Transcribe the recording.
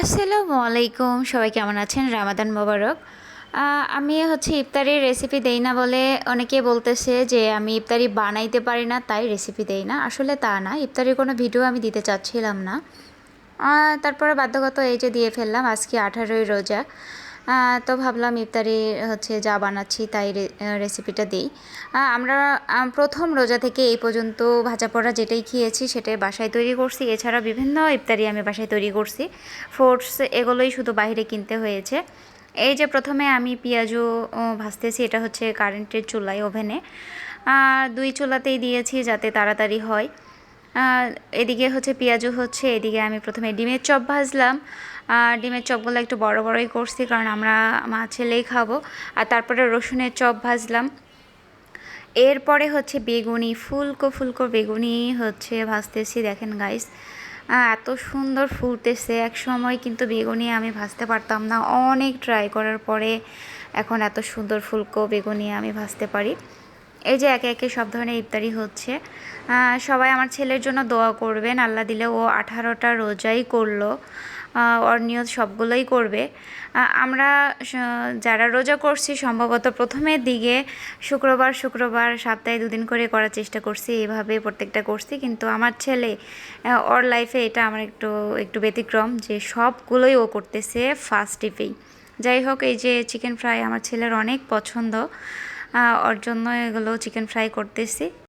আসসালামু আলাইকুম, সবাই কেমন আছেন? রামাদান মোবারক। আমি ইফতারির রেসিপি দেই না বলে অনেকে বলতেছে যে আমি ইফতারি বানাইতে পারি না, তাই রেসিপি দেই না। আসলে তা না, ইফতারির কোনো ভিডিও আমি দিতে চাচ্ছিলাম না। তারপরে বাধ্যগত এই যে দিয়ে ফেললাম। আজকে 18ই রোজা। তো ভাবলাম ইফতারি যা বানাচ্ছি তাই রেসিপিটা দিই। আমরা প্রথম রোজা থেকে এই পর্যন্ত ভাজা পোড়া যেটাই খেয়েছি সেটাই বাসায় তৈরি করছি। এছাড়া বিভিন্ন ইফতারি আমি বাসায় তৈরি করছি। ফ্রুটস এগুলোই শুধু বাইরে কিনতে হয়েছে। এই যে প্রথমে আমি পেঁয়াজু ভাজতেছি, এটা হচ্ছে কারেন্টের চুলায়, ওভেনে। দুই চুলাতেই দিয়েছি যাতে তাড়াতাড়ি হয়। এদিকে পেঁয়াজু এদিকে আমি প্রথমে ডিমের চপ ভাজলাম। ডিমের চপগুলো একটু বড় বড়ই করছি, কারণ আমরা মা ছেলেই খাবো। আর তারপরে রসুনের চপ ভাজলাম। এরপরে বেগুনি, ফুলকো ফুলকো বেগুনি ভাজতেছি। দেখেন গাইস, এত সুন্দর ফুলতেছে। এক সময় কিন্তু বেগুনি আমি ভাজতে পারতাম না, অনেক ট্রাই করার পরে এখন এত সুন্দর ফুলকো বেগুনি আমি ভাজতে পারি। এই যে একে একে সব ধরনের ইফতারি হচ্ছে। সবাই আমার ছেলের জন্য দোয়া করবেন, আল্লাহ দিলে ও 18টা রোজাই করলো। ওর নিয়ত সবগুলোই করবে। আমরা যারা রোজা করছি সম্ভবত প্রথমের দিকে শুক্রবার শুক্রবার সপ্তাহে 2 দিন করে করার চেষ্টা করছি, এভাবে প্রত্যেকটা করছি। কিন্তু আমার ছেলে, ওর লাইফে এটা আমার একটু একটু ব্যতিক্রম, যে সবগুলোই ও করতেছে ফার্স্ট টিপেই। যাই হোক, এই যে চিকেন ফ্রাই আমার ছেলের অনেক পছন্দ, ওর জন্য এগুলো চিকেন ফ্রাই করতেছি।